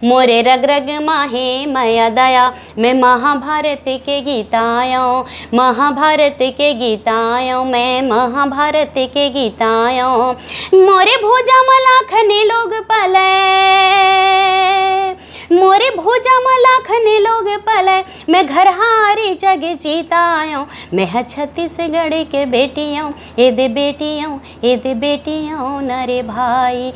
मोरे रग रग माहे माया दया मैं महाभारत के गीतायों, महाभारत के गीतायों, मैं महाभारत के गीतायों। मोरे भोजा मलाखने लोग पले, मोरे भोजा मलाखने लोग पले, मैं घर हारी जग जीतायों। मैं है छत्तीसगढ़ के बेटियों, ए दे बेटियों, ए दे बेटियों नरे भाई।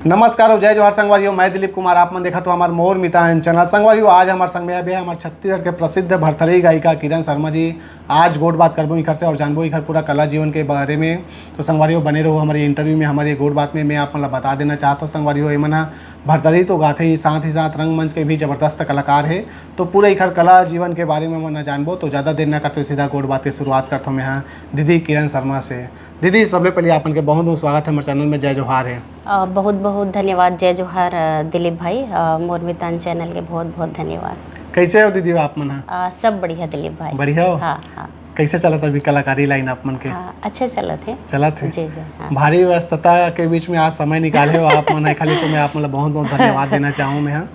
नमस्कार और जय जोहार संगवारियों। मैं दिलीप कुमार, आप मन देखा तो हमारे मोर मितान चैनल। संगवारियों, आज हमारे संग में है हमारे छत्तीसगढ़ के प्रसिद्ध भरथरी गायिका किरण शर्मा जी। आज गोट बात करबो इखर से और जानबो इखर पूरा कला जीवन के बारे में। तो संगवारियों बने रहो हमारे इंटरव्यू में। हमारे गोट बात में मैं आप मतलब बता देना चाहता हूँ संगवारियों, ये मना भरथरी तो गाते ही साथ रंगमंच के भी ज़बरदस्त कलाकार है। तो पूरे इखर कला जीवन के बारे में मैं जानबो। तो ज़्यादा देर न करते सीधा गोट बात की शुरुआत करता हूँ मैं यहाँ दीदी किरण शर्मा से। दीदी, सबसे पहले आपन के बहुत बहुत स्वागत है हमारे चैनल में। जय जोहार है। बहुत बहुत धन्यवाद। जय जोहार दिलीप भाई, मोर मितान चैनल के बहुत बहुत धन्यवाद। कैसे हो दीदी आप मन? सब बढ़िया दिलीप भाई। बढ़िया हो? हाँ हाँ। कैसे चला था अभी कलाकारी लाइन आप मन के? अच्छे चला थे। चला थे जी जी। हाँ। भारी व्यस्तता के बीच में आज समय निकाले हो आप मन, खाली तो मैं आप मतलब बहुत बहुत धन्यवाद देना चाहूँ मैं। हाँ,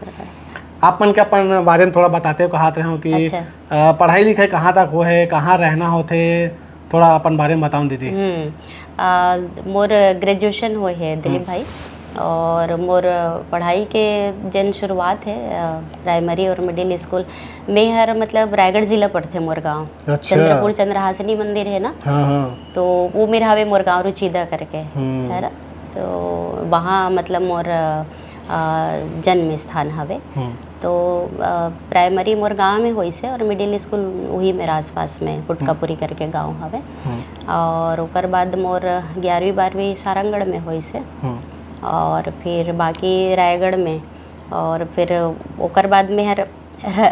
आप मन के अपन बारे में थोड़ा बताते हो, कहा रहे हो कि अच्छा। पढ़ाई लिखाई कहाँ तक हो है, कहाँ रहना होते, थोड़ा अपन बारे में बताऊँ दीदी। मोर ग्रेजुएशन हुए है दिलीप भाई, और मोर पढ़ाई के जन शुरुआत है प्राइमरी और मिडिल स्कूल में हर मतलब रायगढ़ जिला पड़ते मोर गाँव। अच्छा। चंद्रपुर चंद्रहासिनी मंदिर है ना। हाँ हाँ। तो वो मेरा हवे मोर गाँव रुचिदा करके है ना। तो वहाँ मतलब मोर जन्म स्थान हवे। तो प्राइमरी मोर गांव में होई से और मिडिल स्कूल वही मेरा आसपास में पुटकापुरी करके गांव हवे। और ओकर बाद मोर 11वीं 12वीं सारंगढ़ में होई से, और फिर बाकी रायगढ़ में, और फिर ओकर बाद में हर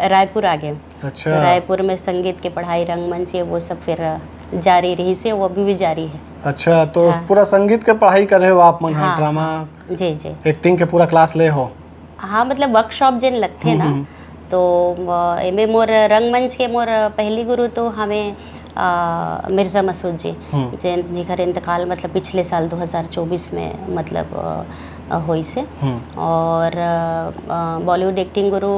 रायपुर आ गए। अच्छा। तो रायपुर में संगीत की पढ़ाई, रंगमंच वो सब फिर जारी रही से, वो अभी भी जारी है। अच्छा, तो हाँ। पूरा संगीत के पढ़ाई करे हो आप मन? हाँ, ड्रामा जी जी। एक्टिंग के पूरा क्लास ले हो? हाँ, मतलब वर्कशॉप जिन लगते ना, तो एमे मोर रंगमंच के मोर पहली गुरु तो हमें मिर्ज़ा मसूद जी, जिन जिकर इंतकाल मतलब पिछले साल 2024 में मतलब हुई से। और बॉलीवुड एक्टिंग गुरु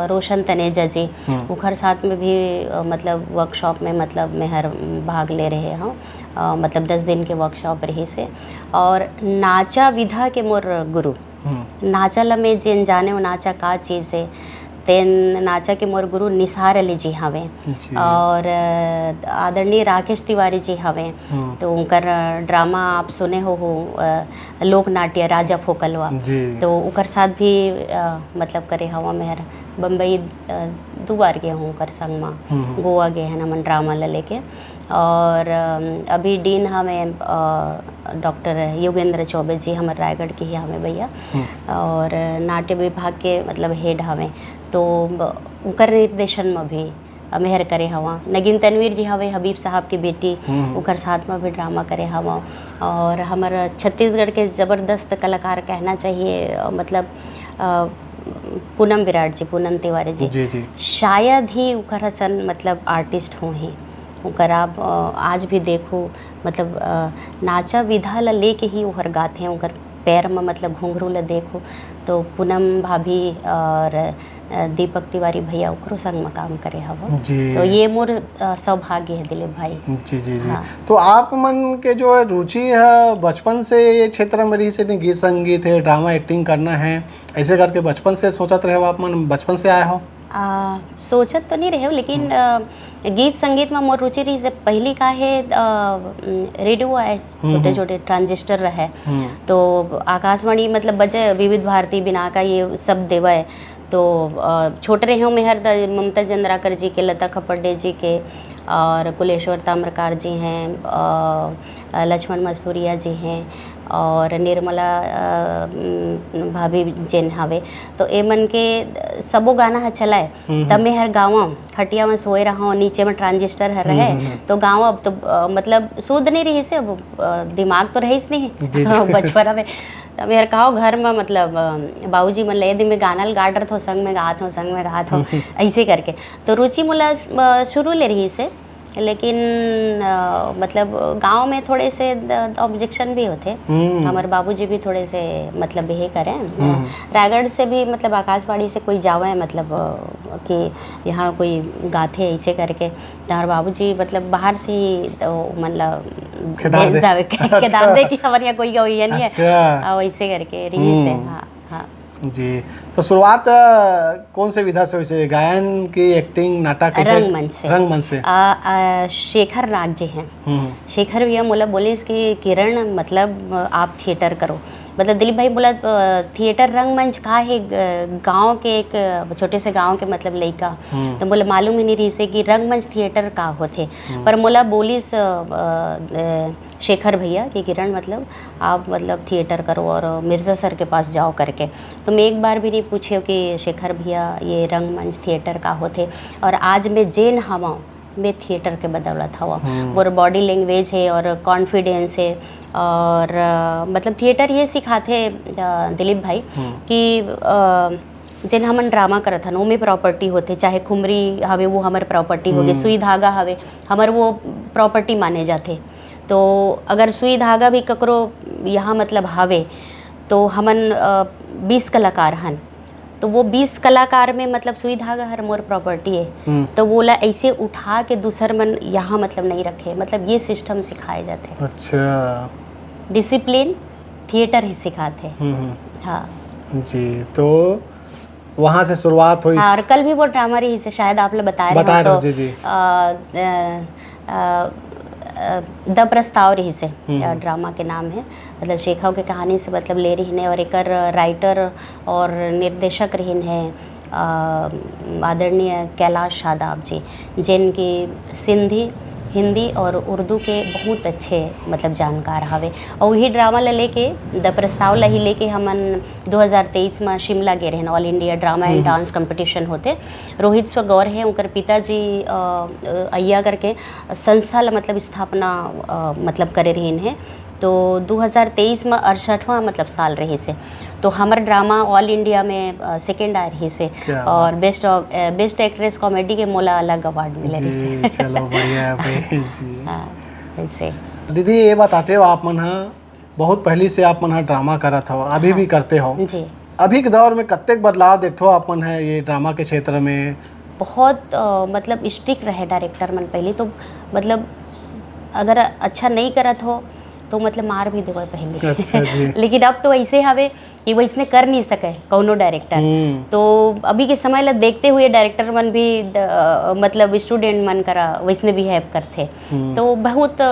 रोशन तनेजा जी, उखर साथ में भी मतलब वर्कशॉप में मतलब मैं हर भाग ले रहे हूँ। मतलब 10 दिन के वर्कशॉप रही से। और नाचा विधा के मोर गुरु, नाचा ला में जिन जाने वो नाचा का चीज़ है, तेन नाचा के मोर गुरु निसार अली जी हवे, और आदरणीय राकेश तिवारी जी हवे। तो उनकर ड्रामा आप सुने हो लोक नाट्य राजा फोकलवा, तो उनकर साथ भी मतलब करे हवा मेहर। बम्बई 2 बार गए हूँ उनकर संग में, गोवा गए हैं नमन ड्रामा ला लेके। और अभी डीन हमें डॉक्टर योगेंद्र चौबे जी हमारे रायगढ़ के ही हमें भैया, और नाट्य विभाग के मतलब हेड हमें। तो उनकर निर्देशन में भी मेहर करे हवा। नगीन तनवीर जी हवे हबीब साहब की बेटी, उनकर साथ में भी ड्रामा करे हवा। और हमारा छत्तीसगढ़ के ज़बरदस्त कलाकार कहना चाहिए, मतलब पूनम विराट जी, पूनम तिवारी जी, शायद ही उनकर हसन मतलब आर्टिस्ट हों ही। उनकर आप आज भी देखो मतलब नाचा विधा ला लेके ही उहर गाते हैं। उनकर पैर में मतलब घुंघरू ला देखो तो पूनम भाभी और दीपक तिवारी भैया उकरो संग में काम करे हवा। तो ये मोर सौभाग्य है दिलीप भाई। जी जी जी। हाँ। तो आप मन के जो है रुचि है बचपन से ये क्षेत्र में रही से, गीत संगीत है, ड्रामा एक्टिंग करना है, ऐसे करके बचपन से सोचत रहे हो आप मन? बचपन से आए हो? सोचत तो नहीं रहे हो, लेकिन गीत संगीत में मोर रुचि रही से पहली का है। रेडियो आए, छोटे छोटे ट्रांजिस्टर रहे, तो आकाशवाणी मतलब बजे विविध भारती बिना का ये सब देवा है। तो छोटे रहे हूँ मैं हर ममता चंद्राकर जी के, लता खपड़े जी के, और कुलेश्वर ताम्रकार जी हैं, लक्ष्मण मस्तूरिया जी हैं, और निर्मला भाभी जिन हवे। तो ए मन के सबो गाना है चलाए, तब मैं हर गाँव खटिया में सोए रहा हूँ, नीचे में ट्रांजिस्टर हर रहे। तो गाँव अब तो मतलब शुद्ध नहीं रही से, अब दिमाग तो रही नहीं बचपन में। तब यार कहो घर में मतलब बाबूजी मन ले दिन में गाना गाड़ रहा हो, संग में गात हो, संग में गात हो, ऐसे करके। तो रुचि मुला शुरू ले रही से लेकिन मतलब गांव में थोड़े से ऑब्जेक्शन भी होते। हमारे बाबूजी भी थोड़े से मतलब ये करें, रायगढ़ से भी मतलब आकाशवाणी से कोई जावे मतलब कि यहाँ कोई गाथे ऐसे करके, तो हमारे बाबूजी मतलब बाहर से ही तो मतलब भेज दावे केदार दे कि हमारे यहाँ कोई गई है नहीं है। अच्छा। वैसे करके रही से। हाँ हाँ जी। तो शुरुआत कौन से विधा से हुई से? गायन की, एक्टिंग, नाटक कैसे? रंगमंच से। रंगमंच से। शेखर नाग जी हैं, शेखर भैया बोला बोले इसकी किरण मतलब आप थिएटर करो। मतलब दिलीप भाई बोला थिएटर रंगमंच का है, गांव के एक छोटे से गांव के मतलब लड़का, तो बोला मालूम ही नहीं रही से कि रंगमंच थिएटर का होते। पर मोला बोलिस शेखर भैया कि किरण मतलब आप मतलब थिएटर करो और मिर्ज़ा सर के पास जाओ करके। तो मैं एक बार भी नहीं पूछे कि शेखर भैया ये रंगमंच थिएटर का होते। और आज मैं जेन हवा में थिएटर के बदौलत हवा, और बॉडी लैंग्वेज है और कॉन्फिडेंस है। और मतलब थिएटर ये सिखाते दिलीप भाई कि जिन हमन ड्रामा करत हन ओमे प्रॉपर्टी होते, चाहे खुमरी हवे वो हमार प्रॉपर्टी हो गए, सुई धागा हवे हमार वो प्रॉपर्टी माने जाते। तो अगर सुई धागा भी ककरो यहाँ मतलब हवे तो हमन 20 कलाकार हन, तो वो 20 कलाकार में मतलब सुई धागा हर मोर प्रॉपर्टी है, तो बोला ऐसे उठा के दूसर मन यहाँ मतलब नहीं रखे, मतलब ये सिस्टम सिखाए जाते। अच्छा। डिसिप्लिन थिएटर ही सिखाते। हाँ जी। तो वहाँ से शुरुआत हुई। हाँ, और कल भी वो ड्रामा रही से शायद आप लोग बता रहे हो, तो जी जी। द प्रस्ताव रही से ड्रामा के नाम है, मतलब शेखाव के कहानी से मतलब ले रही ने। और एक राइटर और निर्देशक रही है आदरणीय कैलाश शादाब जी, जिनकी सिंधी, हिंदी और उर्दू के बहुत अच्छे मतलब जानकार हवे। और वही ड्रामा ला लेके द प्रस्ताव ला ही लेके हमन 2023 में शिमला गए रहन, all India drama and dance competition होते। रोहित स्वगौर है उनकर पिताजी अय्या करके संस्था ला मतलब स्थापना मतलब करे रहीन है। तो 2023 में 68वां मतलब साल रहे से, तो हमार ड्रामा ऑल इंडिया में सेकंड आए रही से, और बेस्ट एक्ट्रेस कॉमेडी के मोला अलग अवार्ड मिले रही से। चलो बढ़िया है भाई जी। हाँ ऐसे। दीदी ये बताते हो आप मन बहुत पहले से आप मन ड्रामा करत हो, अभी भी करते हो जी। अभी के दौर में कत्ते बदलाव देखते हो आप मन है ये ड्रामा के क्षेत्र में? बहुत मतलब स्ट्रिक्ट रहे डायरेक्टर मन पहले तो, मतलब अगर अच्छा नहीं करत हो तो मतलब मार भी देवे पहले। अच्छा जी। लेकिन अब तो ऐसे हवे कि वैसने कर नहीं सके कौनो डायरेक्टर। तो अभी के समय ला देखते हुए डायरेक्टर मन भी मतलब स्टूडेंट मन करा वैसने बिहेव करते। तो बहुत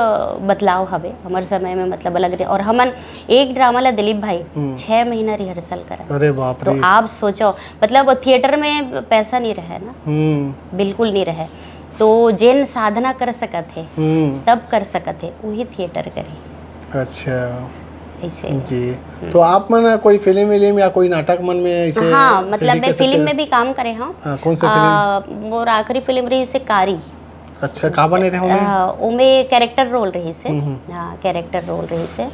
बदलाव हवे हमारे समय में मतलब अलग रहे। और हमन एक ड्रामा ला दिलीप भाई 6 महीना रिहर्सल करा। अरे बाप रे। तो आप सोचो मतलब थिएटर में पैसा नहीं रहे ना, बिल्कुल नहीं रहे, तो जेन साधना कर सकत है तब कर सकत है वही थिएटर करे। अच्छा ऐसे जी। तो आप मन कोई फिल्म या कोई नाटक मन में ऐसे? हाँ मतलब मैं फिल्म में भी काम करे हूँ। कौन सा फिल्म? वो आखिरी फिल्म रही से कारी। अच्छा, का बने रहे उमे कैरेक्टर रोल रही से। हाँ कैरेक्टर रोल रही से,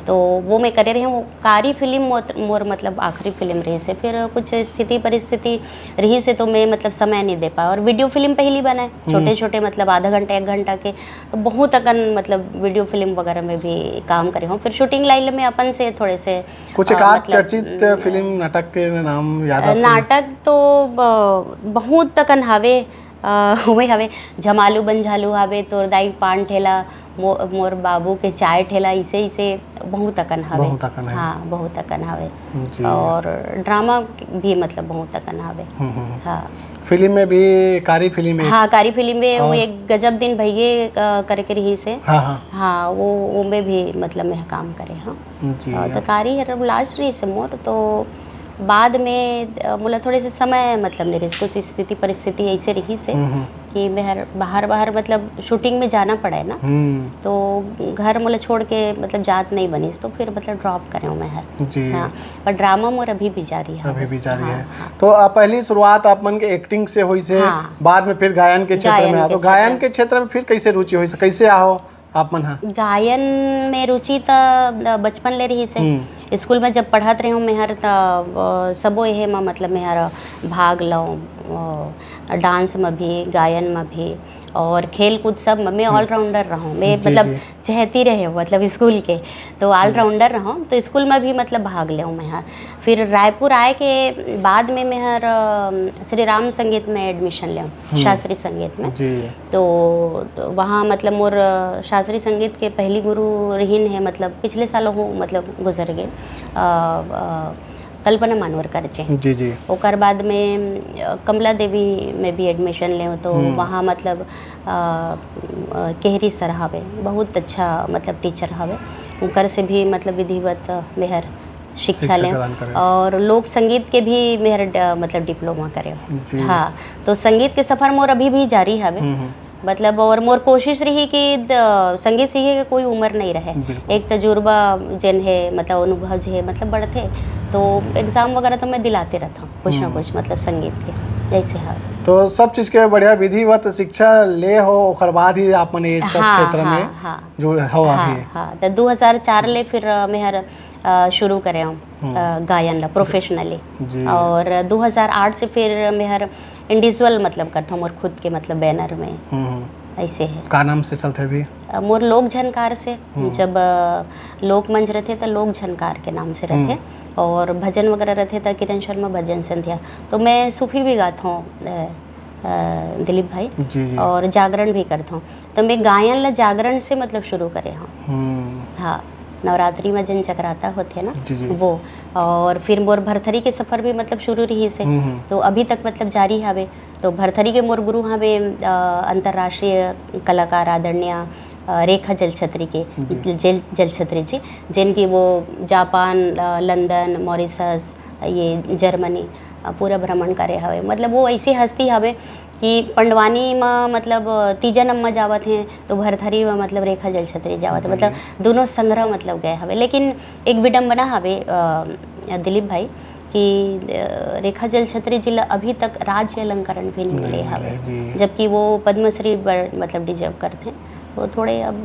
तो वो मैं करे रही हूँ। कारी फिल्म मोर मतलब आखिरी फिल्म रही से, फिर कुछ स्थिति परिस्थिति रही से तो मैं मतलब समय नहीं दे पाया। और वीडियो फिल्म पहली बनाए छोटे छोटे मतलब आधा घंटा 1 घंटा के, तो बहुत अकन मतलब वीडियो फिल्म वगैरह में भी काम करे हूँ। फिर शूटिंग लाइन में अपन से थोड़े से कुछ चर्चित फिल्म नाटक के नाम याद? नाटक तो बहुत अकन हवे, हुए हवे झमालू बंझालू हवे, तोर दाई पान ठेला, मोर बाबू के चाय ठेला, इसे इसे बहुत अकन हवे। हाँ बहुत अकन हवे। और ड्रामा भी मतलब बहुत अकन हवे। हाँ फिल्म में भी कारी फिल्म में? हाँ कारी फिल्म में वो एक गजब दिन भैये करके रही से। हाँ वो में भी मतलब मैं काम करे। हाँ तो कारी है लास्ट रही से मोर, तो बाद में बोला थोड़े से समय मतलब मेरे कुछ स्थिति परिस्थिति ऐसे रही से कि मैं बाहर मतलब शूटिंग में जाना पड़े ना, तो घर मोला छोड़ के मतलब जात नहीं बनी, तो फिर मतलब ड्रॉप करे हूँ मैं हर। हाँ पर ड्रामा मोर अभी भी जारी है। अभी भी जारी है। तो पहली शुरुआत आप मन के एक्टिंग से हुई से, बाद में फिर गायन के क्षेत्र में? तो गायन के क्षेत्र में फिर कैसे रुचि हुई से, कैसे आओ आप मन? हाँ गायन में रुचि तो बचपन ले रही से। स्कूल में जब पढ़त रही हूँ मैं हर सबो यह में मतलब मैं हर भाग लूँ डांस में भी, गायन में भी और खेल कूद सब में मैं ऑलराउंडर रहा हूँ। मैं मतलब चहती रहे मतलब स्कूल के, तो ऑलराउंडर रहा हूँ। तो स्कूल में भी मतलब भाग ले मैं हाँ। फिर रायपुर आए के बाद में मैं श्री राम संगीत में एडमिशन लिया, शास्त्रीय संगीत में। तो वहाँ मतलब मोर शास्त्रीय संगीत के पहली गुरु रहीन है, मतलब पिछले सालों हो मतलब गुजर गए, कल्पना मानवरकर जी। ओकर बाद में कमला देवी में भी एडमिशन ले, तो वहाँ मतलब केहरी सर हवे, बहुत अच्छा मतलब टीचर हवे, उनकर से भी मतलब विधिवत मेहर शिक्षा लें। और लोक संगीत के भी मेहर मतलब डिप्लोमा करे। हाँ, तो संगीत के सफ़र मोर अभी भी जारी हवे मतलब। और मोर कोशिश रही कि संगीत सीखे के कोई उम्र नहीं रहे। एक तजुर्बा जिन है मतलब अनुभव जो है मतलब बढ़ते, तो एग्ज़ाम वगैरह तो मैं दिलाते रहता हूँ कुछ ना कुछ मतलब संगीत के जैसे। हाँ, तो सब चीज़ के बढ़िया विधिवत शिक्षा ले हो, ओकर बाद ही आप मने सब क्षेत्र में जो हो अभी। हाँ, तो 2004 ले फिर मेहर शुरू करे हूँ गायन ला प्रोफेशनली। और 2008 से फिर मेहर इंडिविजुअल मतलब करता हूँ मोर खुद के मतलब बैनर में ऐसे है। का नाम से चलते अभी? मोर लोक झनकार से, जब लोक मंच रहते तो लोक झनकार के नाम से रहते, और भजन वगैरह रहते तो किरण शर्मा भजन संध्या। तो मैं सूफी भी गाता हूँ दिलीप भाई जी। और जागरण भी करता हूँ। तो मैं गायन ला जागरण से मतलब शुरू करे हूँ। हाँ, नवरात्रि में जन जगराता होते हैं ना वो, और फिर मोर भरथरी के सफ़र भी मतलब शुरू रही से, तो अभी तक मतलब जारी हवे। तो भरथरी के मोर गुरु हवे अंतर्राष्ट्रीय कलाकार आदरणीय रेखा जलछत्री के जलछत्री जी, जिनकी वो जापान, लंदन, मॉरिशस, ये जर्मनी पूरा भ्रमण करे हवे। मतलब वो ऐसी हस्ती हवे कि पंडवानी में मतलब तीजा नम्मा जावत हैं, तो भरथरी में मतलब रेखा जलछत्री जावत, मतलब दोनों संग्रह मतलब गए हवे। लेकिन एक विडम्बना हवे दिलीप भाई कि रेखा जलछत्री जी अभी तक राज्य अलंकरण भी नहीं मिले हवे, जबकि वो पद्मश्री मतलब डिजर्व करते हैं। तो थोड़े अब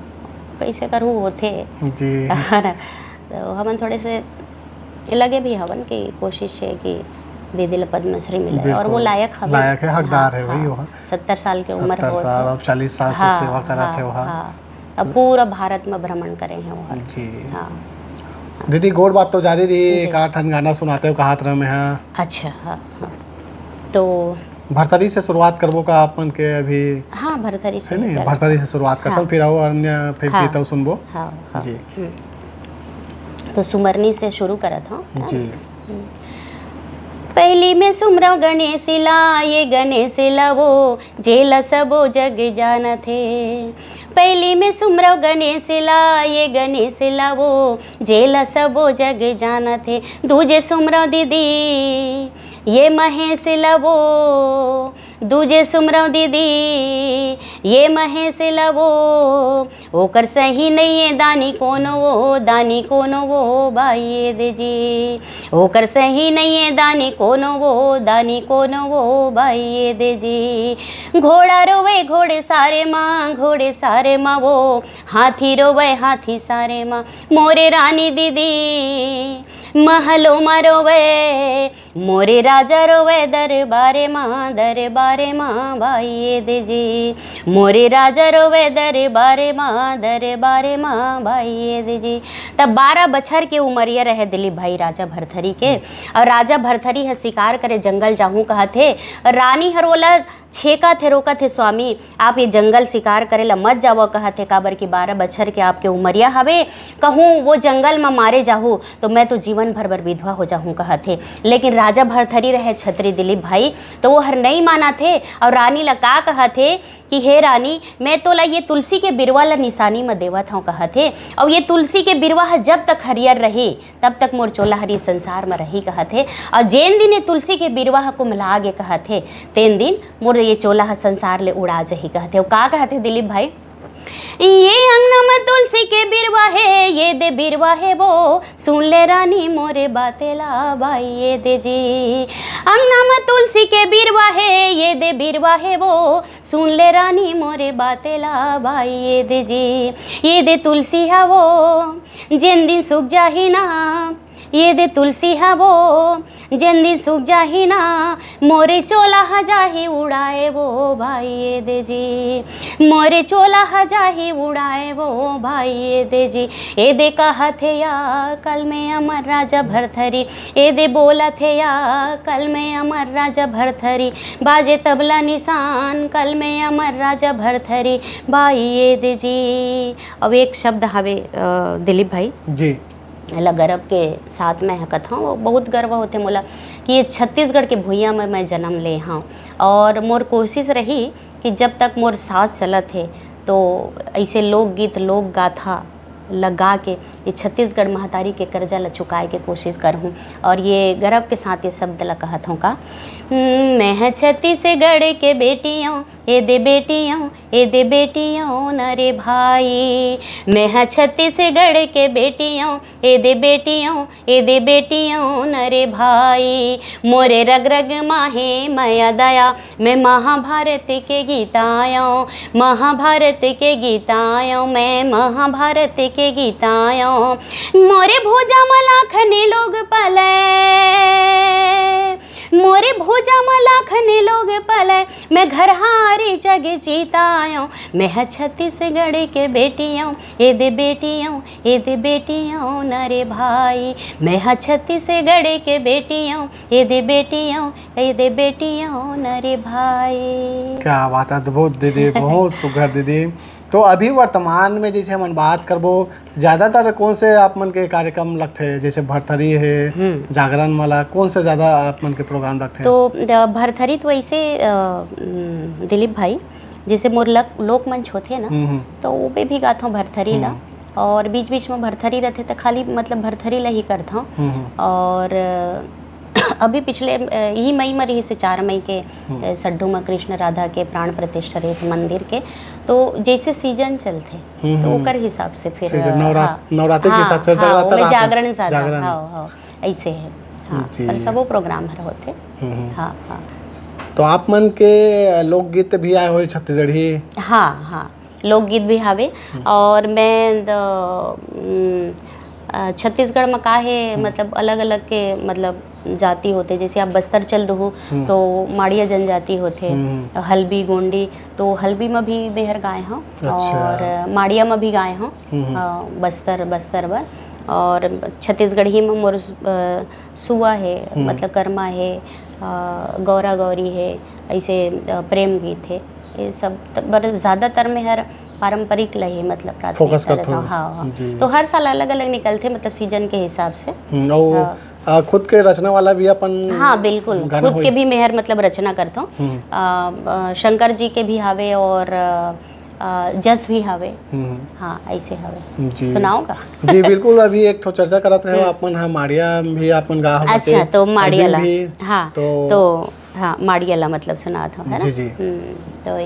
कैसे करूँ होते तो हम थोड़े से लगे भी हवन कि कोशिश है कि दीदी ला पद्मश्री मिले, और वो लायक है, हकदार है वही। 70 साल की उम्र हो, 40 साल से सेवा करा थे वहाँ। अब पूरा भारत में भ्रमण करे हैं वो जी। हाँ दीदी, गोड़ बात तो जारी रही, एक 8 गाना सुनाते हो कहा तरह में है। अच्छा हाँ, तो भरथरी से शुरुआत करबो का अपन के अभी? हाँ, भरथरी से नहीं, भरथरी से शुरुआत करता हूँ, फिर आओ अन्य फिर गीत सुनबो जी। तो सुमरनी से शुरू करत हूँ जी। पहली में सुमरव गणेश ला, ये गणेश ला वो जेला सबो जग जानत है। पहली में सुमरव गणेश ला, ये गणेश ला वो जेला सबो जग जानत है। दूजे सुमरव दीदी ये महेश ला वो, दूजे सुमरव दीदी ये महेश ला वो, ओकर सही नहीं है दानी कोनो वो, दानी कोनो वो बाई दे जी, ओकर सही नहीं है दानी कोनो वो, दानी कोनो वो बाई दे जी। घोड़ा रोवे घोड़े सारे माँ, घोड़े सारे माँ वो, हाथी रोवे हाथी सारे माँ, मोरे रानी दीदी महलो में रोवे, मोरे राजा रोवे दरबारे माँ, दरबारे माँ भाई दे जी, मोरे राजा रोवे दरबारे माँ, दरबारे माँ भाई दे जी। तब 12 बछर के उमरिया रहे दिलीप भाई राजा भरथरी के, और राजा भरथरी है शिकार करे जंगल जाहूँ कहा थे। रानी हरोला छेका थे, रोका थे, स्वामी आप ये जंगल शिकार करे ला मत जाओ कहा थे, काबर की 12 बछर के आपके उमरिया हवे, कहूँ वो जंगल में मारे जाहूँ तो मैं तो जीवन भर बर विधवा हो जाऊँ कहा थे। लेकिन राजा भरथरी रहे छत्री दिलीप भाई, तो वो हर नहीं माना थे, और रानी ला का कहा थे कि हे रानी मैं तो ला ये तुलसी के बिरवा ला निशानी में देवत हूँ कहा थे, और ये तुलसी के बिरवा जब तक हरियर रही तब तक मोर चोला हरी संसार में रही कहा थे, और जेन दिन ये तुलसी के बिरवा को मिला गे कहा थे, तेन दिन मोर ये चोला संसार ले उड़ा जही कहते हो। का कहते दिलीप भाई, ये अंगना में तुलसी के बिरवा है, ये दे बिरवा है वो, सुन ले रानी मोरे बातेला बाई ये दे जी। अंगना में तुलसी के बिरवा है, ये दे बिरवा है वो, सुन ले रानी मोरे बातेला बाई ये दे जी। ये दे तुलसी है वो जिन दिन सूख जाही ना, ये दे तुलसी हवो जल्दी सूख जाही ना, मोरे चोला हजाही उड़ाए वो भाई ये दे जी, मोरे चोला हजाही उड़ाए वो भाई ये दे जी। ए दे कहा थे या कल में अमर राजा भरथरी, ए दे बोला थे या कल में अमर राजा भरथरी, बाजे तबला निशान कल में अमर राजा भरथरी भाई ये दे जी। अब एक शब्द हवे दिलीप भाई जी एला गर्व के साथ में कथा वो बहुत गर्व होते मोला कि ये छत्तीसगढ़ के भुइयाँ में मैं जन्म ले हाँ। और मोर कोशिश रही कि जब तक मोर सांस चलत है तो ऐसे लोकगीत लोक गाथा लगा के ये छत्तीसगढ़ महतारी के कर्जा ला चुकाए के कोशिश करहूँ। और ये गर्व के साथ ये शब्द ला कहत हूँ का, मैं छत्तीसगढ़ के बेटियों ए दे बेटियों ए दे बेटियों नरे भाई, मैं छत्तीसगढ़ के बेटियों ए दे बेटियों ए दे बेटियों नरे भाई, मोरे रग रग माहे माया दया मैं महाभारत के गीतायों, महाभारत के गीतायों मैं महाभारत के गीतायों, मोरे भोजा मलाखने लोग पले, मोरे भोजा मलाखने लोग पले मैं घर हारी जग जीतायों, मैं छत्तीसगढ़ के बेटियों ए दे बेटियों ए दे बेटियों नरे भाई, मैं छत्तीसगढ़ के बेटियों ए दे बेटियों ए दे बेटियों नरे भाई। क्या बात है, अद्भुत दीदी, बहुत सुघर दीदी। तो अभी वर्तमान में जैसे हम बात करबो ज़्यादातर कौन से आप मन के कार्यक्रम लगते हैं, जैसे भरथरी है जागरण वाला, कौन से ज़्यादा आप मन के प्रोग्राम लगते हैं? तो भरथरी तो ऐसे दिलीप भाई जैसे मोर लोक मंच होते हैं ना तो वो पे भी गाता हूँ भरथरी ला, और बीच बीच में भरथरी रहते तो खाली मतलब भरथरी ला ही करता हूँ। और अभी पिछले यही मई में रही से 4 मई के सड्डू में कृष्ण राधा के प्राण प्रतिष्ठा रही इस मंदिर के, तो जैसे सीजन चलते तो ओकर हिसाब से फिर नवरात्रि के हिसाब से जागरण साधा हाँ ऐसे है हाँ, पर सबो प्रोग्राम हर होते हाँ हाँ। तो आप मन के लोकगीत भी आए हुए छत्तीसगढ़ी? हाँ हाँ लोकगीत भी हावे। और मैं छत्तीसगढ़ में का है मतलब अलग अलग के मतलब जाति होते, जैसे आप बस्तर चल दो तो माड़िया जनजाति होते, हल्बी गोंडी, तो हल्बी में भी बेहर गाए हों और माड़िया में भी गाए हों बस्तर बर। और छत्तीसगढ़ी में मोर सुआ है मतलब कर्मा है, गौरा गौरी है, ऐसे प्रेम गीत है, ये सब पर ज़्यादातर में हर पारंपरिक लहे मतलब प्राथमिकता देता हूँ। हाँ तो हर साल अलग अलग निकलते मतलब सीजन के हिसाब से। खुद के रचना वाला भी अपन? हाँ बिल्कुल, खुद के भी मेहर मतलब रचना करता हूँ। शंकर जी के भी हावे और जस भी हावे हाँ ऐसे हावे। सुनाओगा? जी बिल्कुल, अभी एक तो चर्चा करत है अपन हाँ माड़िया भी अपन गा। अच्छा तो माड़िया ला हाँ तो हाँ माड़िया ला मतलब सुना था है ना। जी तो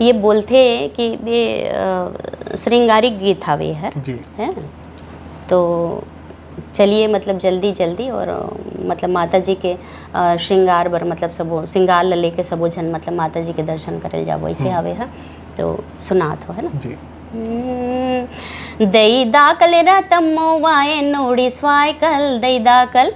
ये बोलते कि ये श्रृंगारिक गीत हावे है तो चलिए मतलब जल्दी जल्दी और मतलब माता जी के श्रृंगार बर मतलब सबो श्रृंगार ला लेके सबो जन मतलब माता जी के दर्शन करल जाबो ऐसे हावे है। तो सुनात हो है ना जी। दई दाकल रतम्मो वाये नोड़ी स्वायकल दई दाकल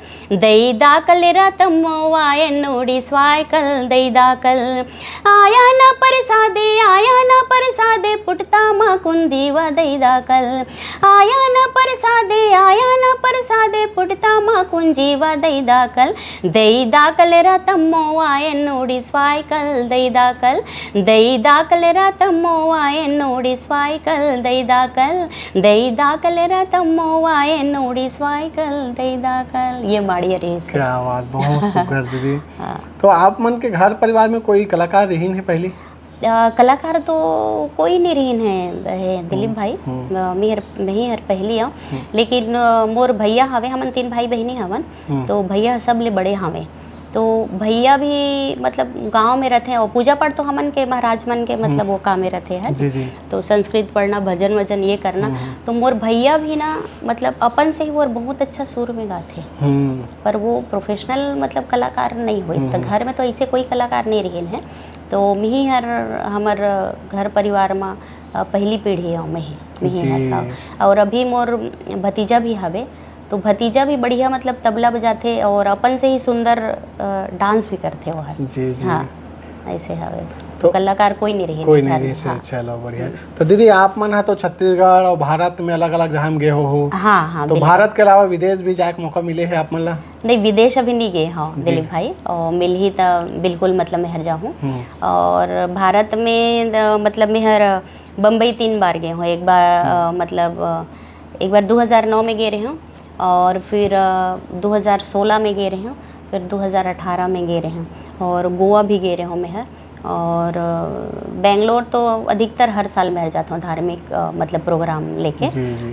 रतम्मो वाये नोड़ी स्वायकल दई दाकल आया न परसादे पुटता मा कुंदी व दई दाकल आया न परसादे पुटता मा कुंजी व दई दाकल रतम्मो वाये नोड़ी स्वायकल दई दाकल रतम्मो वाये नोड़ी स्वायकल दई दाकल रतम्मो वाये नोड़ी स्वायकल दई दाकल। ये माड़िया रेस है। क्या बात, बहुत सुंदर दीदी। तो आप मन के घर परिवार में कोई कलाकार रहीन है पहले? कलाकार तो कोई नहीं रहीन है दिलीप भाई, मैं हर पहली हूँ। लेकिन मोर भैया हवे, हमन 3 भाई बहनी हवन, तो भैया सब ले बड़े हवे, तो भैया भी मतलब गांव में रहते हैं और पूजा पाठ तो हमन के महाराज मन के मतलब वो काम में रहते हैं जी जी। तो संस्कृत पढ़ना भजन वजन ये करना, तो मोर भैया भी ना मतलब अपन से ही वो बहुत अच्छा सुर में गाते, पर वो प्रोफेशनल मतलब कलाकार नहीं हुए। इस घर में तो ऐसे कोई कलाकार नहीं रहे हैं, तो मिही हर हमर घर परिवार में पहली पीढ़ी है मिही हर का। और अभी मोर भतीजा भी हवे, तो भतीजा भी बढ़िया मतलब तबला बजाते और अपन से ही सुंदर डांस भी करते वो हर। जी जी। हाँ ऐसे हवे, तो कलाकार कोई नहीं रही, कोई नहीं रही से। चलो बढ़िया। तो दीदी आप मन है तो छत्तीसगढ़ और भारत में अलग अलग जहाँ गए हो। हाँ हाँ। तो भारत के अलावा विदेश भी जाए के मौका मिले है आप मन ला? नहीं, विदेश अभी नहीं गए हाँ दिलीप भाई, और मिल ही तो बिल्कुल मतलब मैं हर जाऊँ। और भारत में मतलब मैं हर बम्बई 3 बार गए हूँ। एक बार मतलब एक बार 2009 में गए रहे हूँ, और फिर 2016 में गए रहे हूँ, फिर 2018 में गए रहे हूँ, और गोवा भी गए रहे हूँ मैं। और बेंगलोर तो अधिकतर हर साल मैं जाता हूँ धार्मिक मतलब प्रोग्राम लेके।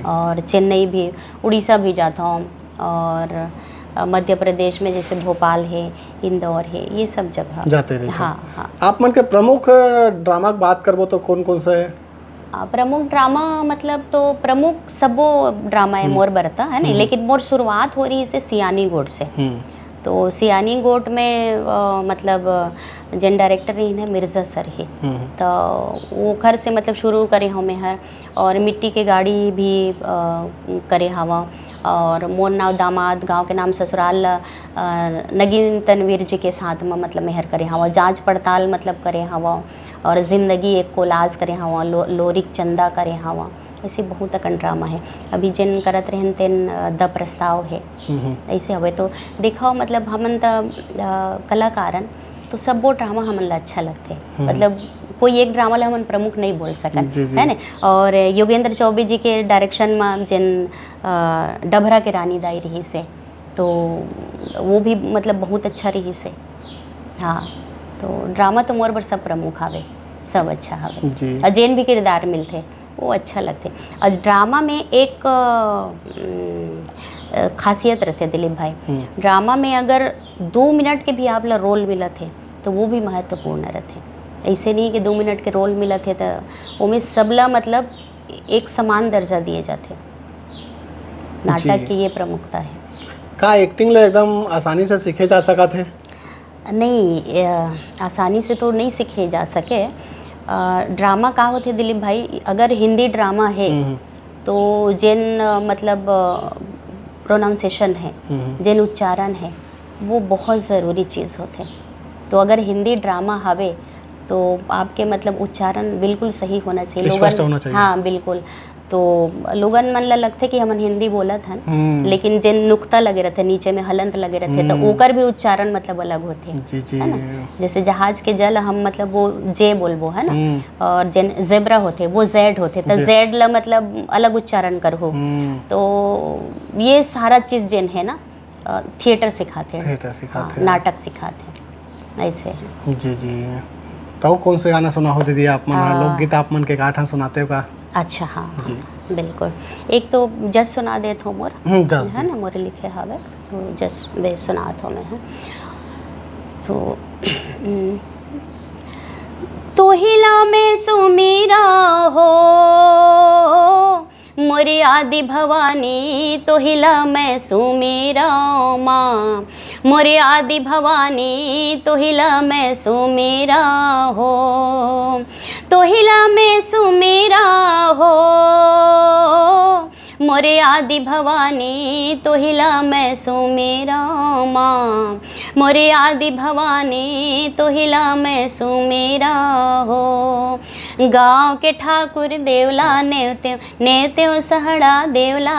और चेन्नई भी, उड़ीसा भी जाता हूँ, और मध्य प्रदेश में जैसे भोपाल है, इंदौर है, ये सब जगह जाते रहते। हाँ हाँ। आप मन के प्रमुख ड्रामा की बात करबो तो कौन कौन सा है? प्रमुख ड्रामा मतलब तो प्रमुख सबो ड्रामा है मोर बरता है ना, लेकिन मोर शुरुआत हो रही है सियानी गोट से। तो सियानी गोट में मतलब जिन डायरेक्टर रही है मिर्ज़ा सर ही, तो वो घर से मतलब शुरू करे हमें हर। और मिट्टी के गाड़ी भी करे हवा, और मोर नाव दामाद, गांव के नाम ससुराल नगीन तनवीर जी के साथ में मतलब मेहर करे हवा, जांच पड़ताल मतलब करे हवा, और ज़िंदगी एक कोलाज करे हवा, लोरिक चंदा करे हवा। ऐसे बहुत अकन ड्रामा है। अभी जिन करत रहन तेन द प्रस्ताव है ऐसे हवे। तो देखो मतलब हमन त कलाकारन तो सब वो ड्रामा हमन ला अच्छा लगते, मतलब कोई एक ड्रामा ला हमन प्रमुख नहीं बोल सकन है ना। और योगेंद्र चौबे जी के डायरेक्शन में जिन डभरा के रानी दाई रही से, तो वो भी मतलब बहुत अच्छा रही से। हाँ, तो ड्रामा तो मोर बर सब प्रमुख आवे, सब अच्छा हवे, और जिन भी किरदार मिलते वो अच्छा लगते। और ड्रामा में एक खासियत रहते दिलीप भाई, ड्रामा में अगर 2 मिनट के भी आप ला रोल मिला थे तो वो भी महत्वपूर्ण रहते। ऐसे नहीं कि 2 मिनट के रोल मिला थे तो उनमें सबला मतलब एक समान दर्जा दिए जाते। नाटक की ये प्रमुखता है। का एक्टिंग ला एकदम आसानी से सीखे जा सका थे? नहीं, आसानी से तो नहीं सीखे जा सके। ड्रामा का होते दिलीप भाई, अगर हिंदी ड्रामा है तो जिन मतलब प्रोनाउंसिएशन है, जिन उच्चारण है, वो बहुत ज़रूरी चीज़ होते। तो अगर हिंदी ड्रामा हवे तो आपके मतलब उच्चारण बिल्कुल सही होना चाहिए, स्पष्ट होना चाहिए। हाँ बिल्कुल। तो लोगन मन ला लगते कि हमन हिंदी बोलत हन, लेकिन जिन नुक्ता लगे रहते, नीचे में हलंत लगे रहते, तो ओकर भी उच्चारण मतलब अलग होते है ना। जैसे जहाज के जल हम मतलब वो जे बोलबो है ना, और जिन जेब्रा होते वो जेड होते, तो जेड ला मतलब अलग उच्चारण करहो। तो ये सारा चीज़ जिन है ना थिएटर सिखाते हैं, नाटक सिखाते हैं, ऐसे है। जी जी। तो कौन से गाना सुना हो दीदी आप मन? लोकगीत आप मन के गाठा सुनाते हो का? अच्छा हाँ जी बिल्कुल। एक तो जस सुना देत हो मोर है ना, मोरे लिखे हवे, तो जस वे सुनात हो मैं है। तो तोहिला में सुमीरा हो मोरी आदि भवानी, तोहिला मैं सुमीरा माँ, मोरी आदि भवानी, तोहिला मैं सुमीरा हो, तोहिला में सुमीरा हो मोरे आदि भवानी, तोहिला मैं सुमेरा माँ, मोरे आदि भवानी, तोहिला मैं सुमेरा हो। गाँव के ठाकुर देवला नेवत्यों नेवत्यों सहड़ा देवला,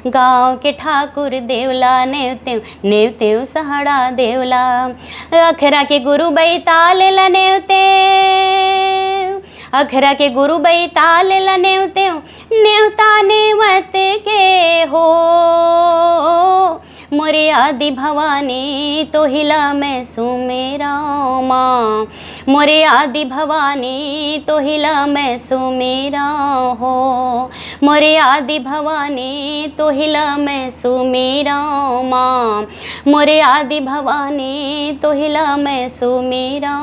गाँव के ठाकुर देवला नेवत्यों नेवत्यों सहड़ा देवला, अखरा के गुरु बैताल ला नेवते, अखरा के गुरु बैताल ला नेवत्यों नेवता नेवत के हो, मोरे आदि भवानी, तोहिला मैं सुमेरा माँ, मोरे आदि भवानी, तोहिला मैं सुमेरा हो, मोरे आदि भवानी, तोहिला मैं सुमेरा माँ, मोरे आदि भवानी, तोहिला मैं सुमेरा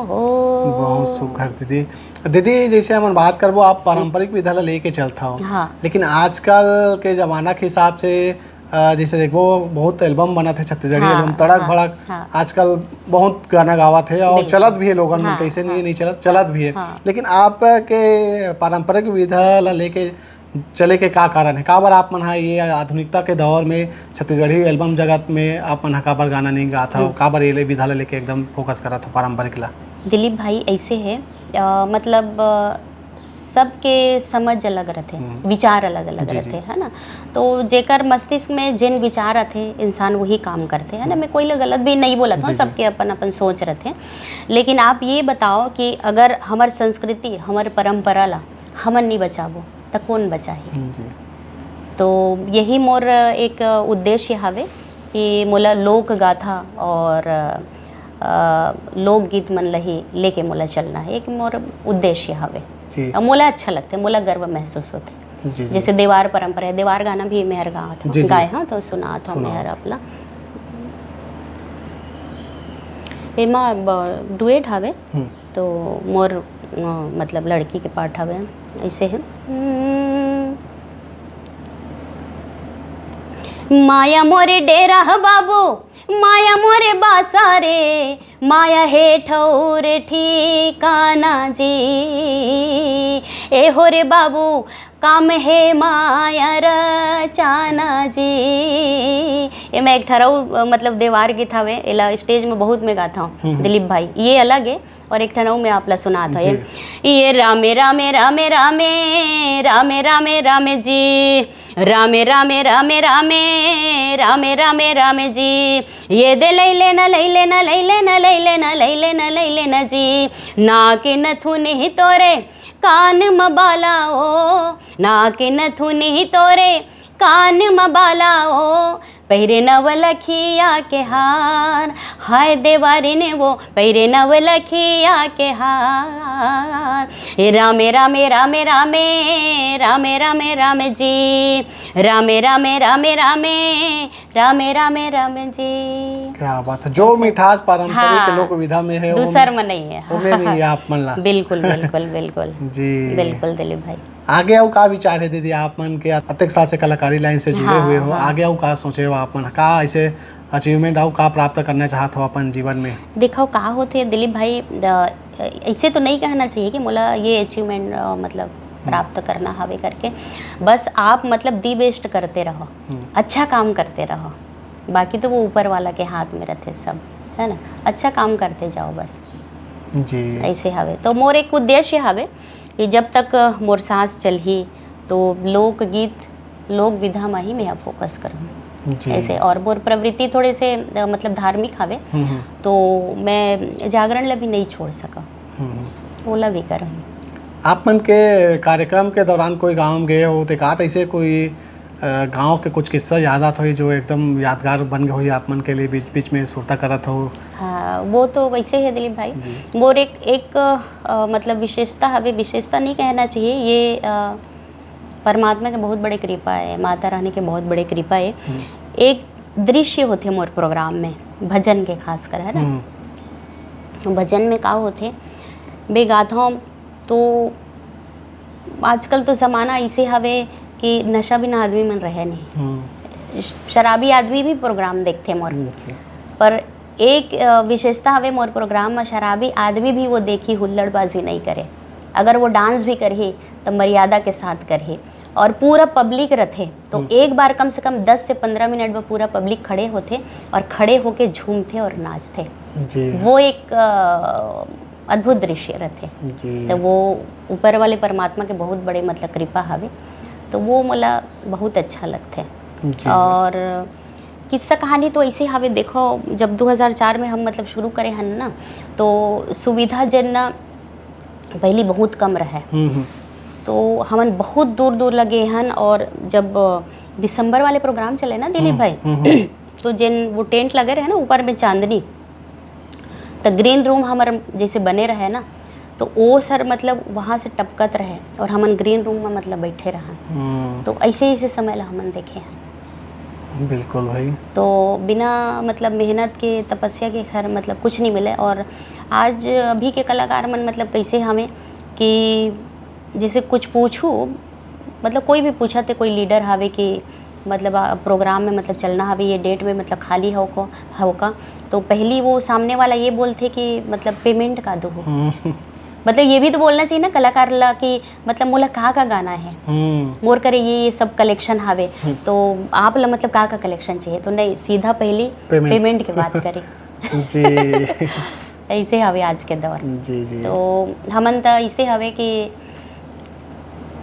हो। बहुत सुघर दीदी। दीदी जैसे हम बात करबो, आप पारंपरिक विधा ला लेके चलता हो, हाँ। लेकिन आजकल के ज़माना के हिसाब से जैसे देखो बहुत एल्बम बना थे छत्तीसगढ़ी हाँ, एल्बम तड़क हाँ, भड़क, हाँ। आजकल बहुत गाना गावा थे और बिल्कुल। चलत भी है लोगन में, हाँ, कैसे हाँ, नहीं चलत, चलत भी है। हाँ। लेकिन आप के पारंपरिक विधा ला लेके चले के का कारण है, का बार आप मन हा ये आधुनिकता के दौर में छत्तीसगढ़ी एल्बम जगत में आप मन हा का बार गाना नहीं गाता हो, का बार ये विधा ला लेके एकदम फोकस करा था पारंपरिक ला? दिलीप भाई ऐसे है मतलब सबके समझ अलग रहते, विचार अलग अलग जी, रहते, है ना। तो जेकर मस्तिष्क में जिन विचार रहते इंसान वही काम करते, है ना। मैं कोई गलत भी नहीं बोलत हूँ, जी, जी। सबके अपन अपन सोच रहते। लेकिन आप ये बताओ कि अगर हमार संस्कृति हमार परंपरा ला हमन नहीं बचाबो तो कौन बचाही। जी। तो यही मोर एक उद्देश्य हवे कि मोला लोक गाथा और लोकगीत मन लही लेके मोला चलना है, एक मोर उद्देश्य हवे। जी। और मोला अच्छा लगता है, मोला गर्व महसूस होते। जी, जी। जैसे देवार परंपरा है, देवार गाना भी मेहर गाया था, जी, जी। गाए हाँ तो सुना था सुनाओ। मेहर अपना। एमा डुएट हवे तो मोर मतलब लड़की के पाठ हवे ऐसे है। माया मोरे डेरा बाबू, माया मोरे बासा रे, माया हे ठौर ठिकाना जी, ए हो रे बाबू काम है माया रचाना जी। ये मैं एक ठहराऊ मतलब देवार गीत हवे, एला स्टेज में बहुत में गाता हूँ दिलीप भाई, ये अलग है। और एक ठहराऊ में आपला सुना था ये रामे रामे रामे रामे रामे रामे रामे जी, रामे रामे रामे रामे रामे रामे रामे जी, ये दे लई लेना लई लेना लई लेना लई लेना लई लेना लई लेना जी, ना के नथुनी तोरे कान मबाला ओ, ना के नथुनी तोरे कान मबाला ओ, पहिरे नवलखिया के हार, हाय देवारी ने वो पहिरे नवलखिया के हार, हे रामे रामे रामे रामे रामे रामे रामे जी, रामे रामे रामे रामे रामे रामे रामे जी। क्या बात है, जो मिठास पारंपरिक हाँ, लोक विधा में है दूसर में नहीं है। वो में नहीं है आप मन ला। बिल्कुल बिल्कुल बिल्कुल जी। बिल्कुल दिलीप भाई। आगे आओ का विचार है दीदी आप मन के, अत्यक साल से कलाकारी लाइन से जुड़े हाँ, हुए हो, हाँ। आगे आओ का सोचे हो आप मन, का ऐसे अचीवमेंट आओ का प्राप्त करना चाहते हो अपन जीवन में? देखो का होते दिलीप भाई, ऐसे तो नहीं कहना चाहिए कि मोला ये अचीवमेंट मतलब प्राप्त करना हवे करके, बस आप मतलब दी बेस्ट करते रहो, अच्छा काम करते रहो, बाकी तो वो ऊपर वाला के हाथ में रहते सब, है ना। अच्छा काम करते जाओ बस जी। ऐसे हवे। तो मोर एक उद्देश्य हवे कि जब तक मोर सांस चलही तो लोकगीत लोक विधा में ही मैं फोकस करूँ जी। ऐसे। और मोर प्रवृत्ति थोड़े से मतलब धार्मिक हवे, तो मैं जागरण ला भी नहीं छोड़ सका, ओला भी करूँ। आप मन के कार्यक्रम के दौरान कोई गांव गए हो तो का ऐसे कोई गांव के कुछ किस्सा याद आता हो जो एकदम यादगार बन गए हो आप मन के लिए, बीच बीच में सुरता करत हो? हाँ, वो तो वैसे है दिलीप भाई। मोर एक मतलब विशेषता हवे, विशेषता नहीं कहना चाहिए, ये परमात्मा के बहुत बड़े कृपा है, माता रानी के बहुत बड़े कृपा है। एक दृश्य होते मोर प्रोग्राम में भजन के खास कर, है ना। भजन में का होते बे गाथा हूँ, तो आजकल तो ज़माना ऐसे हवे कि नशा बिना आदमी मन रहे नहीं, शराबी आदमी भी प्रोग्राम देखते मोर। पर एक विशेषता हवे मोर प्रोग्राम में, शराबी आदमी भी वो देखी हुल्लड़बाजी नहीं करे, अगर वो डांस भी करे तो मर्यादा के साथ करे। और पूरा पब्लिक रहते तो एक बार कम से कम 10 से 15 मिनट में पूरा पब्लिक खड़े होते और खड़े होके झूमते और नाचते जी। वो एक अद्भुत दृश्य रहते जी। तो वो ऊपर वाले परमात्मा के बहुत बड़े मतलब कृपा हवे, तो वो मोला बहुत अच्छा लगते। और किस्सा कहानी तो ऐसे हवे, देखो जब 2004 में हम मतलब शुरू करे हन ना, तो सुविधा जन ना पहली बहुत कम रहे, तो हमन बहुत दूर दूर लगे हन। और जब दिसंबर वाले प्रोग्राम चले ना दिलीप भाई, तो जिन वो टेंट लगे रहे ना ऊपर में चांदनी, तो ग्रीन रूम हमारे जैसे बने रहे ना, तो वो सर मतलब वहाँ से टपकत रहे और हमन ग्रीन रूम में मतलब बैठे रहा। तो ऐसे ऐसे समय ला हमन देखे हैं। बिल्कुल भाई। तो बिना मतलब मेहनत के, तपस्या के खैर मतलब कुछ नहीं मिले। और आज अभी के कलाकार मन मतलब कैसे हमें कि जैसे कुछ पूछूँ, मतलब कोई भी पूछा थे, कोई लीडर हावे कि मतलब प्रोग्राम में मतलब चलना हवे ये डेट में मतलब खाली होका तो पहली वो सामने वाला ये बोलते कि मतलब पेमेंट का दो मतलब ये भी तो बोलना चाहिए ना कलाकार ला कि मतलब मोला का गाना है मोर करे ये सब कलेक्शन हवे तो आप ला मतलब का कलेक्शन चाहिए तो नहीं सीधा पहली पेमेंट के बात करें जी ऐसे हवे आज के दौर जी जी तो हमन तो ऐसे हवे कि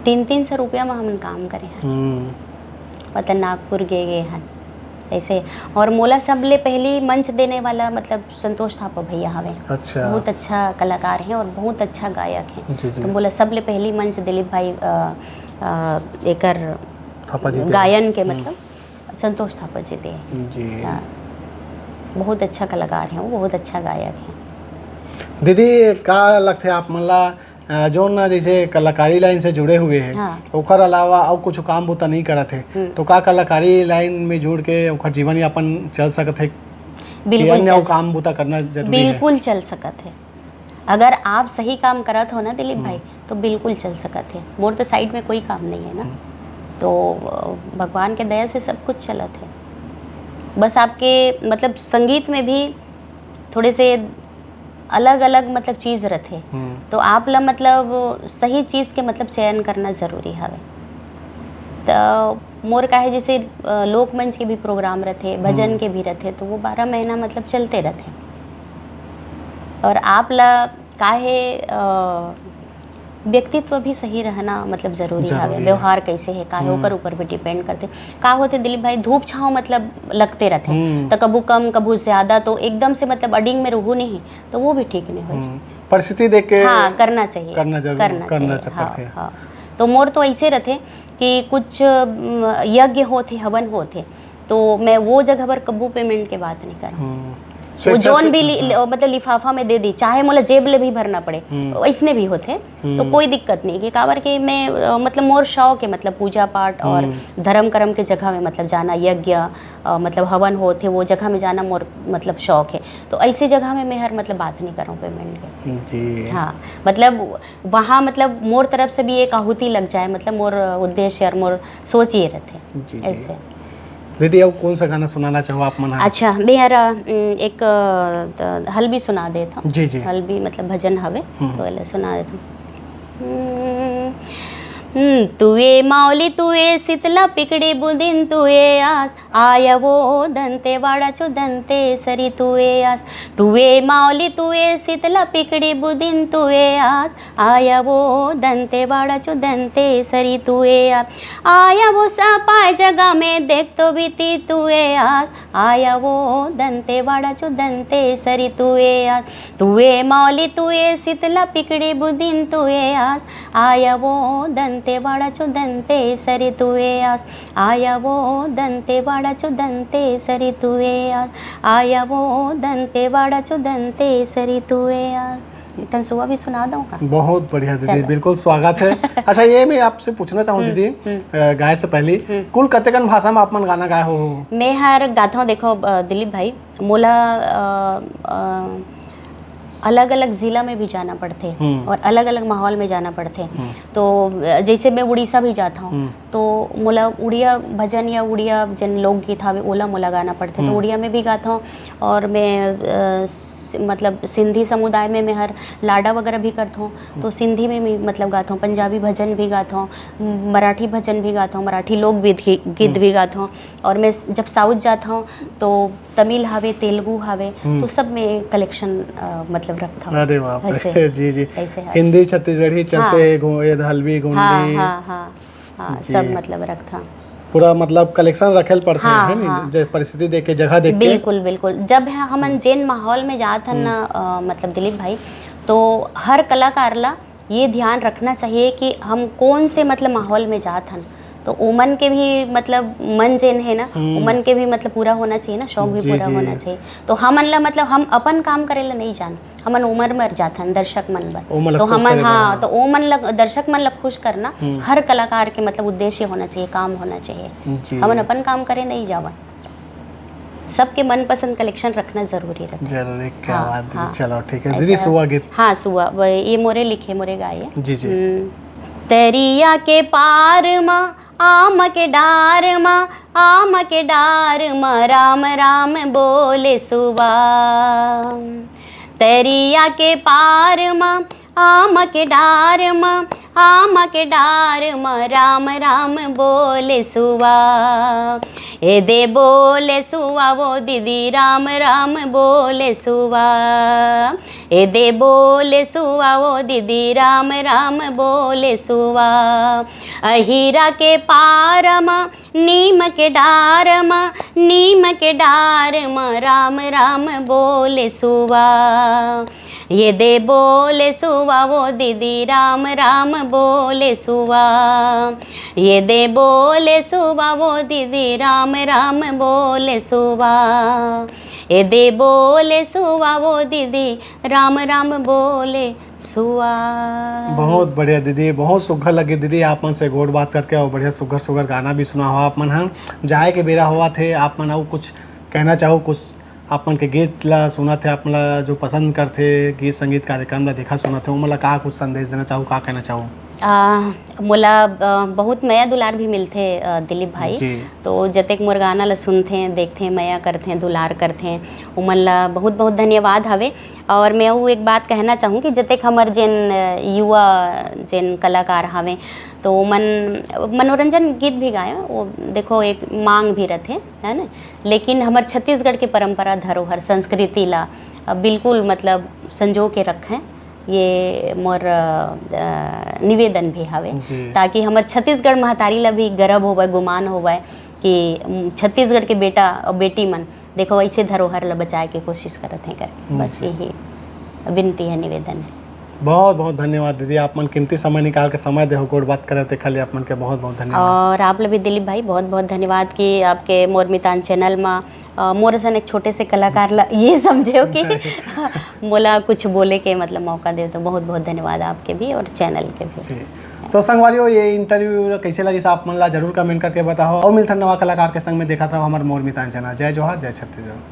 300 रुपया में हमन काम करे मतलब नागपुर गए हन ऐसे और मोला सबले पहली मंच देने वाला मतलब संतोष थापा भैया हवे अच्छा बहुत अच्छा कलाकार हैं और बहुत अच्छा गायक हैं जी जी तो बोला सबले पहली मंच दिलीप भाई एकर थापा जी गायन के मतलब संतोष थापा जी दे जी बहुत अच्छा कलाकार हैं वो बहुत अच्छा गायक हैं दीदी का लगते आप मला जो ना जैसे कलाकारी लाइन से जुड़े हुए हैं हाँ। ओकर अलावा और कुछ काम बुता नहीं करत है तो का कलाकारी लाइन में जुड़ के ओकर जीवन यापन चल सकत है कि अन्य काम बुता करना जरूरी है बिल्कुल चल सकत है अगर आप सही काम करत हो ना दिलीप भाई तो बिल्कुल चल सकत है मोर तो साइड में कोई काम नहीं है ना तो भगवान के दया से सब कुछ चलत है बस आपके मतलब संगीत में भी थोड़े से अलग अलग मतलब चीज़ रहते तो आप ला मतलब सही चीज़ के मतलब चयन करना ज़रूरी हवे तो मोर का है जैसे लोकमंच के भी प्रोग्राम रहते भजन के भी रहते तो वो 12 महीना मतलब चलते रहते और आप ला काहे व्यक्तित्व भी सही रहना मतलब ज़रूरी है व्यवहार कैसे है काहे ओकर ऊपर भी डिपेंड करते का होते दिलीप भाई धूप छाँव मतलब लगते रहते तो कबू कम कबू ज़्यादा तो एकदम से मतलब अडिंग में रहू नहीं तो वो भी ठीक नहीं हो परिस्थिति देख के हाँ करना चाहिए करना चाहिए हाँ तो मोर तो ऐसे रहते कि कुछ यज्ञ होते हवन होते तो मैं वो जगह पर कबू पेमेंट के बात नहीं कर वो जोन भी मतलब लिफाफा में दे दी चाहे मोला जेब ले भी भरना पड़े इसने भी होते तो कोई दिक्कत नहीं कि काबर के मैं मतलब मोर शौक है मतलब पूजा पाठ और धर्म कर्म के जगह में मतलब जाना यज्ञ मतलब हवन होते वो जगह में जाना मोर मतलब शौक है तो ऐसी जगह में मैं हर मतलब बात नहीं कर रहा हूँ पेमेंट के जी हाँ मतलब वहाँ मतलब मोर तरफ से भी एक आहुति लग जाए मतलब मोर उद्देश्य और मोर सोच ये रहते ऐसे दीदी अब कौन सा गाना सुनाना चाहो आप मना अच्छा मैं यार एक हल्बी सुना देता हूँ जी जी हल्बी मतलब भजन हवे तो पहले सुना देता हूँ तुए माऊली तुए शीतला पिकड़ी बुदिन तुए आस आया वो दंते वाड़ा चो दंते सरी तुए आस तुए माऊली तुए शीतला पिकड़ी बुदिन तुए आस आया वो दंते वाड़ा चो दंते सरी तुए आस आया वो सापाय जगह में देख तो बीती तुए आस आया वो दंते वाड़ा चो दंते सरी तुए आस तुए माऊली तुए शीतला पिकड़ी बुदिन तुए आस आया वो दंते वाड़ा चो दंते सरी तुए आस आया वो दंते वाड़ा चो दंते सरी तुए आस आया वो दंते वाड़ा चो दंते सरी तुए आस इतना सुबह भी सुना दूँ का बहुत बढ़िया दीदी बिल्कुल स्वागत है अच्छा ये मैं आपसे पूछना चाहूँ दीदी गाय से पहले कुल कतेकन भाषा में आप मन गाना गाए हो मैं हर गाता हूँ देखो दिलीप भाई मोला अलग अलग ज़िला में भी जाना पड़ते और अलग अलग माहौल में जाना पड़ते तो जैसे मैं उड़ीसा भी जाता हूँ तो मोला उड़िया भजन या उड़िया जिन लोकगीत हावे ओला मोला गाना पड़ते तो उड़िया में भी गाता हूँ और मैं मतलब सिंधी समुदाय में मैं हर लाडा वगैरह भी करता हूँ तो सिंधी में भी मतलब गाता हूँ पंजाबी भजन भी गाता हूँ मराठी भजन भी गाता हूँ मराठी लोकगीत भी गाता हूँ और मैं जब साउथ जाता हूँ तो तमिल हावे तेलुगु हावे तो सब में कलेक्शन मतलब रखता हूँ अरे बाप रे जी जी ऐसे हिंदी छत्तीसगढ़ी चलते हल्बी घुंडी हाँ सब मतलब रखता हूँ पूरा मतलब कलेक्शन रखेल पड़ते हैं नहीं परिस्थिति देख के जगह देख के बिल्कुल बिल्कुल जब हमन जैन माहौल में जात हन मतलब दिलीप भाई तो हर कलाकार ला ये ध्यान रखना चाहिए कि हम कौन से मतलब माहौल में जात हन तो उमन के भी मतलब मन जेन है ना उमन के भी मतलब पूरा होना चाहिए ना शौक भी पूरा होना चाहिए तो हमन ला मतलब हम अपन काम करे ला नहीं जान हमन उमर मर जाथन दर्शक मन बर तो हमन हाँ तो ओ मन लग दर्शक मन ला खुश करना हर कलाकार के मतलब उद्देश्य होना चाहिए काम होना चाहिए हमन अपन काम करे नहीं जावन सबके मनपसंद कलेक्शन रखना जरूरी रहता है जरूरी क्या बात है चलो ठीक है दीदी सुआ गीत हाँ सुआ ये मोरे लिखे मोरे गाए जी जी दरिया के पार माँ आम के डार माँ राम राम बोले सुबह। तरिया के पार माँ आम के डार माँ राम राम बोले सुबह। ए दे बोले सुबह वो दीदी राम राम बोले सुबह। ए दे बोले सुबह वो दीदी राम राम बोले सुबह। अहिरा के पार माँ नीम के डार माँ राम राम बोले सुबह। ये दे बोले सुबह वो दीदी राम राम बोले सुबह। ये दे बोले सुबह वो दीदी राम राम बोले सुबह। ये दे बोले सुबह वो दीदी राम राम बोले सुबह। बहुत बढ़िया दीदी, बहुत सुघर लगे दीदी आप मन से गोड़ बात करके, और बढ़िया सुघर सुघर गाना भी सुना हो आप मन। हम जाए के बेरा हुआ थे, आप मन और कुछ कहना चाहो? कुछ आप मन के गीत ला सुना थे, आप मन ला जो पसंद करते गीत संगीत कार्यक्रम ला देखा सुना थे, वो मतलब का कुछ संदेश देना चाहो, का कहना चाहो? मोला बहुत माया दुलार भी मिलते दिलीप भाई जी। तो जतेक मोर गाना ला सुनथे देखथे माया करथे दुलार करथे उमन ला बहुत बहुत धन्यवाद हवे। और मैं वो एक बात कहना चाहूँ कि जतेक हमर जेन युवा जेन कलाकार हवे तो मनोरंजन गीत भी गाए, वो देखो एक मांग भी रहते है ना, लेकिन हमर छत्तीसगढ़ के परंपरा धरोहर संस्कृति ला बिल्कुल मतलब संजो के रखें, ये मोर निवेदन भी हवे, ताकि हमर छत्तीसगढ़ महतारी ला भी गर्व होवे, गुमान होवे कि छत्तीसगढ़ के बेटा और बेटी मन देखो ऐसे धरोहर ला बचाए के कोशिश करते हैं कर। बस यही विनती है, निवेदन है। बहुत बहुत धन्यवाद दीदी, आप मन कीमती समय निकाल के समय दे हो गोड़ बात करे थे खाली आप मन के बहुत बहुत धन्यवाद। और आप लोग भी दिलीप भाई बहुत बहुत धन्यवाद कि आपके मोर मितान चैनल में मोर सन एक छोटे से कलाकार ला ये समझे कि मोला कुछ बोले के मतलब मौका दे, तो बहुत बहुत धन्यवाद आपके भी और चैनल के भी। तो संगवारियों ये इंटरव्यू कैसे लगी आप मन ला जरूर कमेंट करके बताओ, और मिलता नवा कलाकार के संग में देखा था हमारे मोर मितान चैनल। जय जोहार, जय छत्तीसगढ़।